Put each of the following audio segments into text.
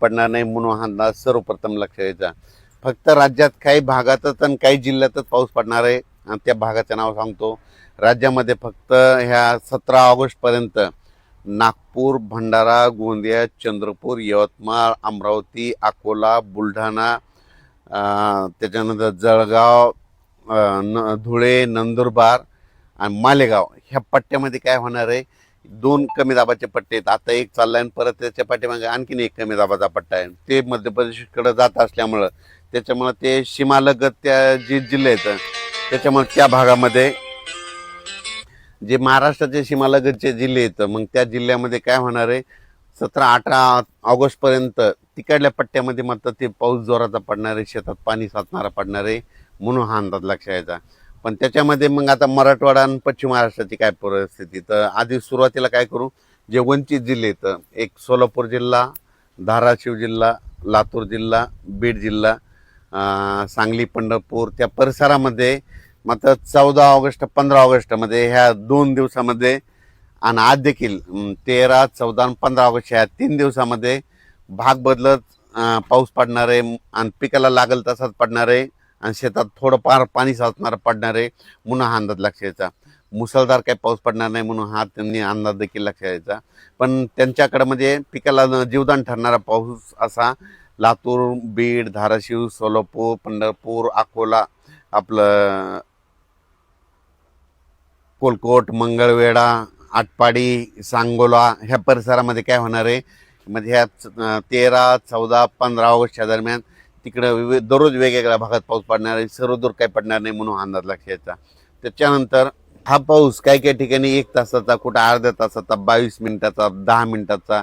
पडणार नाही म्हणून हा अंदाज सर्वप्रथम लक्षात घ्यायचा. फक्त राज्यात काही भागातच आणि काही जिल्ह्यातच पाऊस पडणार आहे आणि त्या भागाचं नाव सांगतो. राज्यामध्ये फक्त ह्या 17 ऑगस्टपर्यंत नागपूर, भंडारा, गोंदिया, चंद्रपूर, यवतमाळ, अमरावती, अकोला, बुलढाणा, त्याच्यानंतर जळगाव, धुळे, नंदुरबार आणि मालेगाव ह्या पट्ट्यामध्ये काय होणार आहे, 2 कमी दाबाचे पट्टे आहेत. आता एक चाललाय आणि परत त्याच्या पाठीमागे आणखीन एक कमी दाबाचा पट्टा आहे. ते मध्य प्रदेशकडे जात असल्यामुळं त्याच्यामुळं ते सीमालगत त्या जे जिल्हे आहेत त्याच्यामुळे त्या भागामध्ये जे महाराष्ट्राचे सीमालगतचे जिल्हे आहेत मग त्या जिल्ह्यामध्ये काय होणार आहे, 17-18 ऑगस्टपर्यंत तिकडल्या पट्ट्यामध्ये मात्र ते पाऊस जोराचा पडणार आहे, शेतात पाणी साचणारा पडणार आहे म्हणून हा अंदाज लक्षात यायचा. पण त्याच्यामध्ये मग आता मराठवाडा आणि पश्चिम महाराष्ट्राची काय परिस्थिती, तर आधी सुरुवातीला काय करू, जे वंचित जिल्हे आहेत, एक सोलापूर जिल्हा, धाराशिव जिल्हा, लातूर जिल्हा, बीड जिल्हा, सांगली, पंढरपूर त्या परिसरामध्ये मात्र 14 ऑगस्ट 15 ऑगस्टमध्ये ह्या 2 दिवसामध्ये आणि आज देखील 13, 14 आणि 15 ऑगस्ट ह्या 3 दिवसामध्ये भाग बदलत पाऊस पडणार आहे आणि पिकाला लागल तसाच पडणार आहे आणि शेतात थोडंफार पाणी साचणारं पडणार आहे म्हणून हा अंदाज लक्षात यायचा. मुसळधार काही पाऊस पडणार नाही म्हणून हा त्यांनी अंदाज देखील लक्षात यायचा. पण त्यांच्याकडे म्हणजे पिकाला जीवदान ठरणारा पाऊस असा लातूर, बीड, धाराशिव, सोलापूर, पंढरपूर, अकोला, आपलं कोलकोट, मंगळवेढा, आटपाडी, सांगोला ह्या परिसरामध्ये काय होणार आहे, म्हणजे ह्या 13, 14, 15 ऑगस्टच्या दरम्यान तिकडं दररोज वेगवेगळ्या भागात पाऊस पडणार आहे, सर्वदूर काही पडणार नाही म्हणून अंदाज लक्षात यायचा. त्याच्यानंतर हा पाऊस काही काही ठिकाणी 1 तासाचा, कुठं अर्ध्या तासाचा, 22 मिनिटाचा, 10 मिनिटाचा,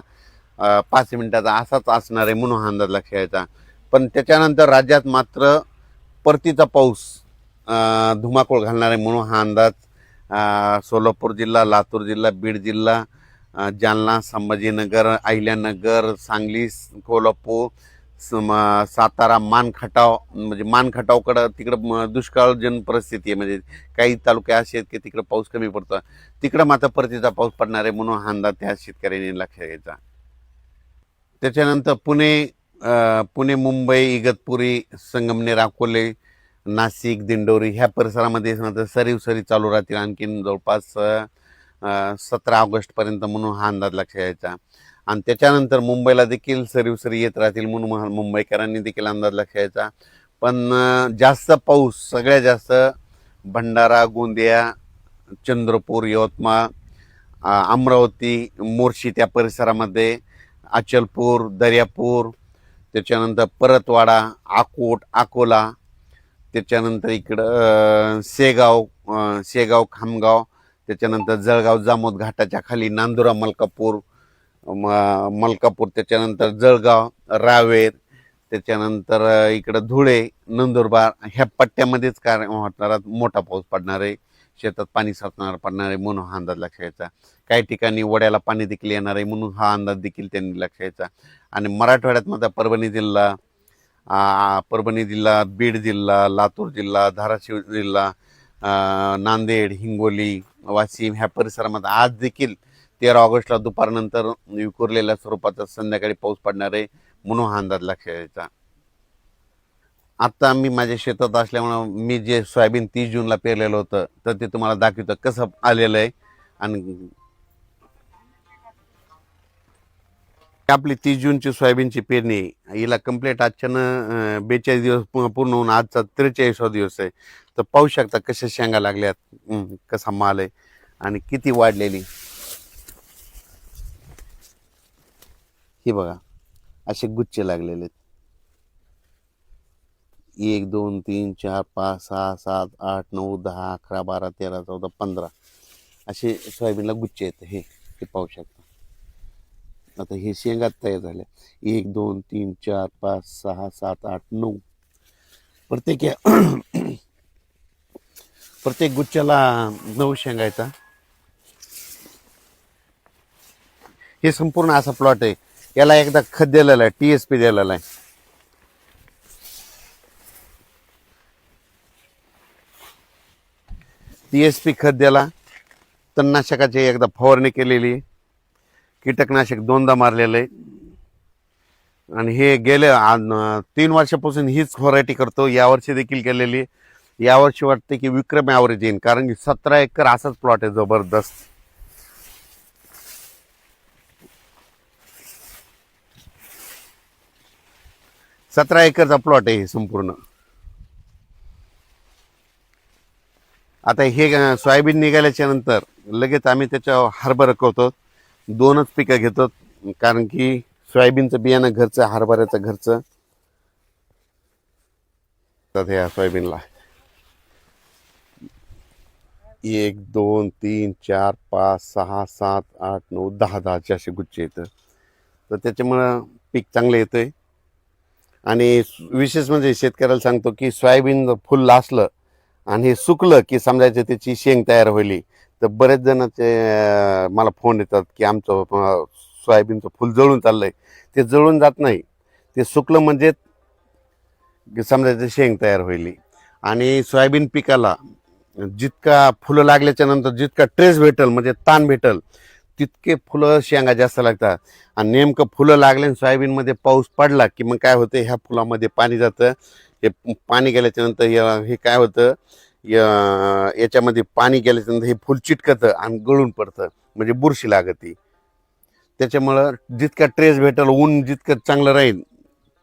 5 मिनिटाचा असाच असणार आहे म्हणून हा अंदाज लक्षात यायचा. पण त्याच्यानंतर राज्यात मात्र परतीचा पाऊस धुमाकूळ घालणार आहे म्हणून हा अंदाज सोलापूर जिल्हा, लातूर जिल्हा, बीड जिल्हा, जालना, संभाजीनगर, अहिल्यानगर, सांगली, कोल्हापूर, सातारा, मानखटाव, म्हणजे मानखटावकडं तिकडं दुष्काळजन परिस्थिती आहे, म्हणजे काही तालुके असे आहेत की तिकडं पाऊस कमी पडतो, तिकडं मात्र परतीचा पाऊस पडणार आहे म्हणून हा अंदाज त्या शेतकऱ्यांनी लक्षात घ्यायचा. त्याच्यानंतर पुणे, मुंबई, इगतपुरी, संगमनेर, अकोले, नाशिक, दिंडोरी ह्या परिसरामध्ये सरीव सरी चालू राहतील आणखीन जवळपास 17 ऑगस्टपर्यंत म्हणून हा अंदाज लक्षात यायचा. आणि त्याच्यानंतर मुंबईला देखील सरीव सरी येत राहतील म्हणून मुंबईकरांनी देखील अंदाज लक्षात यायचा. पण जास्त पाऊस सगळ्यात जास्त भंडारा, गोंदिया, चंद्रपूर, यवतमाळ, अमरावती, मोर्शी त्या परिसरामध्ये, अचलपूर, दर्यापूर, त्याच्यानंतर परतवाडा, आकोट, अकोला, त्याच्यानंतर इकडं शेगाव, खामगाव, त्याच्यानंतर जळगाव, जामोद घाटाच्या खाली नांदुरा, मलकापूर, त्याच्यानंतर जळगाव, रावेर, त्याच्यानंतर इकडं धुळे, नंदुरबार ह्या पट्ट्यामध्येच काय होणार मोठा पाऊस पडणार आहे, शेतात पाणी साचणार पडणार आहे म्हणून हा अंदाज लक्षात यायचा. काही ठिकाणी वड्याला पाणी देखील येणार आहे म्हणून हा अंदाज देखील त्यांनी लक्षात यायचा. आणि मराठवाड्यात मध्ये परभणी जिल्हा, बीड जिल्हा, लातूर जिल्हा, धाराशिव जिल्हा, नांदेड, हिंगोली, वाशिम ह्या परिसरामध्ये आज देखील 13 ऑगस्टला दुपारनंतर विखुरलेल्या स्वरूपाचा संध्याकाळी पाऊस पडणार आहे म्हणून हा अंदाज लक्षात यायचा. आता मी माझ्या शेतात असल्यामुळं मी जे सोयाबीन 30 जूनला पेरलेलं होतं तर ते तुम्हाला दाखवतं कसं आलेलं आहे. आणि आपली 30 जूनची सोयाबीनची पेरणी हिला कंप्लीट आजच्यानं 42 दिवस पूर्ण होऊन आजचा 43वा दिवस आहे. तर पाहू शकता कशा शेंगा लागल्यात, कसा माल आहे आणि किती वाढलेली. ही बघा असे गुच्छे लागलेले आहेत. 1, 2, 3, 4, 5, 6, 7, 8, 9, 10, 11, 12, 13, 14, 15 असे सोयाबीनला गुच्छे आहेत. हे पाहू शकता. आता हे शेंगा तयार झाल्या. 1, 2, 3, 4, 5, 6, 7, 8, 9 प्रत्येक गुच्छाला 9 शेंगा आहेत. हे संपूर्ण असा प्लॉट आहे. याला एकदा खत दिलेलं आहे, TSP दिलेला आहे. TSP खत दिला, तणनाशकाची एकदा फवारणी केलेली, कीटकनाशक 2दा मारलेलं आहे आणि हे गेले 3 वर्षापासून हीच व्हरायटी करतो. यावर्षी देखील केलेली. यावर्षी वाटते की विक्रम ॲव्हरेज येईल, कारण की 17 एकर असाच प्लॉट आहे जबरदस्त. 17 एकरचा प्लॉट आहे हे संपूर्ण. आता हे सोयाबीन निघाल्याच्या नंतर लगेच आम्ही त्याच्या हरभरा करतो. 2च पिकं घेतो, कारण की सोयाबीनचं बियाणं घरचं, हरभऱ्याचं घरचं. तर ह्या सोयाबीनला 1 2 3 4 5 6 7 8 9 10 10चे असे गुच्छे येतं. तर त्याच्यामुळं पीक चांगलं येतंय. आणि विशेष म्हणजे शेतकऱ्याला सांगतो की सोयाबीन फुल असलं आणि हे सुकलं की समजायचं त्याची शेंग तयार होईल. तर बरेच जण ते मला फोन येतात की आमचं सोयाबीनचं फुल जळून चाललंय. ते जळून जात नाही, ते सुकलं म्हणजे समजायचं शेंग तयार होईल. आणि सोयाबीन पिकाला जितका फुलं लागल्याच्या नंतर जितका ट्रेस भेटल, म्हणजे ताण भेटल, तितके फुलं शेंगा जास्त लागतात. आणि नेमकं फुलं लागले आणि सोयाबीनमध्ये पाऊस पडला की मग काय होतं, ह्या फुलामध्ये पाणी जातं. हे पाणी गेल्याच्या नंतर हे काय होतं, याच्यामध्ये पाणी गेल्याच्या नंतर हे फुल चिटकतं आणि गळून पडतं, म्हणजे बुरशी लागती. त्याच्यामुळं जितका ट्रेस भेटल, ऊन जितकं चांगलं राहील,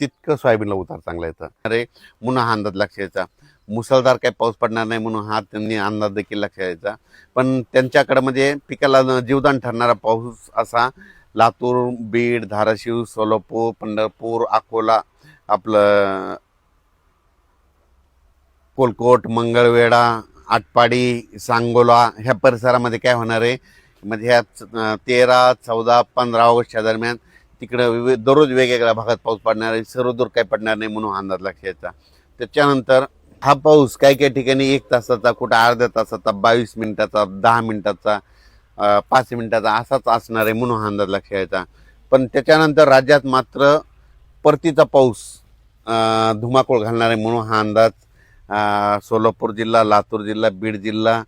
तितकं सोयाबीनला उतार चांगला येतं. अरे म्हणून हा अंदाज लक्ष यायचा. मुसळधार काही पाऊस पडणार नाही म्हणून हा त्यांनी अंदाज देखील लक्ष यायचा. पण त्यांच्याकडे म्हणजे पिकाला जीवदान ठरणारा पाऊस असा लातूर, बीड, धाराशिव, सोलापूर, पंढरपूर, अकोला, आपलं कोलकोट, मंगळवेढा, आटपाडी, सांगोला ह्या परिसरामध्ये काय होणार आहे, म्हणजे ह्या 13, 14, 15 ऑगस्टच्या दरम्यान तिकडं दररोज वेगवेगळ्या भागात पाऊस पडणार आहे. सर्वदूर काही पडणार नाही म्हणून अंदाज लक्ष यायचा. त्याच्यानंतर हा पाऊस काही काही ठिकाणी 1 तासाचा, कुठं अर्ध्या तासाचा, 22 मिनिटाचा, 10 मिनिटाचा, 5 मिनिटाचा असाच असणार आहे म्हणून हा अंदाज लक्ष यायचा. पण त्याच्यानंतर राज्यात मात्र परतीचा पाऊस धुमाकूळ घालणार आहे म्हणून हा अंदाज सोलापूर जिल्हा, लातूर जिल्हा, बीड जिल्हा,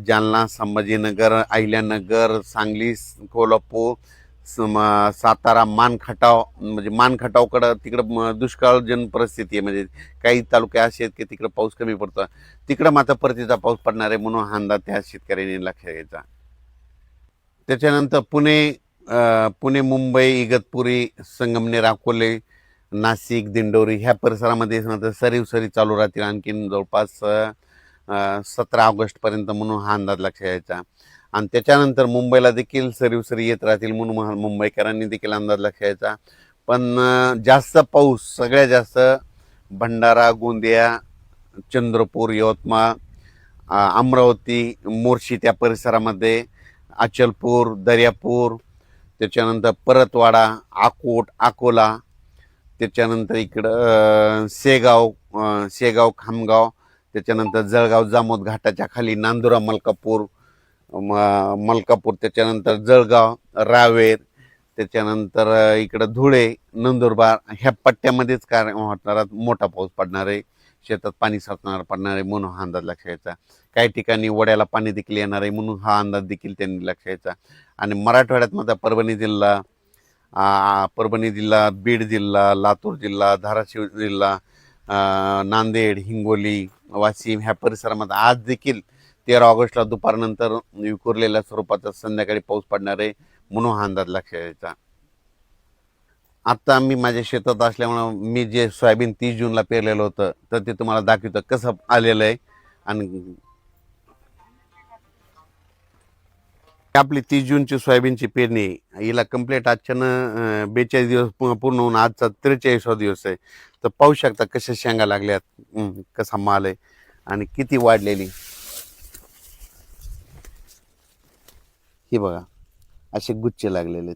जालना, संभाजीनगर, अहिल्यानगर, सांगली, कोल्हापूर, सातारा, मानखटाव, म्हणजे मानखटावकडं तिकडं दुष्काळजन्य परिस्थिती आहे. म्हणजे काही तालुके असे आहेत की तिकडं पाऊस कमी पडतो, तिकडं मात्र परतीचा पाऊस पडणार आहे म्हणून हा अंदाज त्या शेतकऱ्यांनी लक्षात घ्यायचा. त्याच्यानंतर पुणे, मुंबई, इगतपुरी, संगमनेर, अकोले, नाशिक, दिंडोरी ह्या परिसरामध्ये सरीव सरी चालू राहतील आणखीन जवळपास 17 ऑगस्टपर्यंत म्हणून हा अंदाज लक्षात यायचा. आणि त्याच्यानंतर मुंबईला देखील सरीव सरी येत राहतील म्हणून मुंबईकरांनी देखील अंदाज लक्षात यायचा. पण जास्त पाऊस सगळ्यात जास्त भंडारा, गोंदिया, चंद्रपूर, यवतमाळ, अमरावती, मोर्शी त्या परिसरामध्ये, अचलपूर, दर्यापूर, त्याच्यानंतर परतवाडा, आकोट, अकोला, त्याच्यानंतर इकडं शेगाव, खामगाव, त्याच्यानंतर जळगाव, जामोद घाटाच्या खाली नांदुरा, मलकापूर, त्याच्यानंतर जळगाव, रावेर, त्याच्यानंतर इकडं धुळे, नंदुरबार ह्या पट्ट्यामध्येच काय होणार, मोठा पाऊस पडणार आहे. शेतात पाणी साचणार पडणार आहे म्हणून हा अंदाज लक्षात यायचा. काही ठिकाणी वड्याला पाणी देखील येणार आहे म्हणून हा अंदाज देखील त्यांनी लक्षात यायचा. आणि मराठवाड्यात मध्ये परभणी जिल्हा, बीड जिल्हा, लातूर जिल्हा, धाराशिव जिल्हा, नांदेड, हिंगोली, वाशिम ह्या परिसरामध्ये आज देखील 13 ऑगस्टला दुपारनंतर विखुरलेल्या स्वरूपाचा संध्याकाळी पाऊस पडणार आहे म्हणून हा अंदाज लक्षात यायचा. आता मी माझ्या शेतात असल्यामुळं मी जे सोयाबीन 30 जूनला पेरलेलं होतं तर ते तुम्हाला दाखवतं कसं आलेलं आहे. आणि आपली 30 जूनची सोयाबीनची पेरणी हिला कंप्लीट आजच्यानं 42 दिवस पूर्ण होऊन आजचा 43वा दिवस आहे. तर पाहू शकता कशा शेंगा लागल्यात, कसा माल आहे आणि किती वाढलेली. ही बघा असे गुच्छे लागलेले आहेत.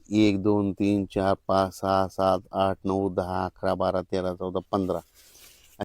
1 2 3 4 5 6 7 8 9 10 11 12 13 14 15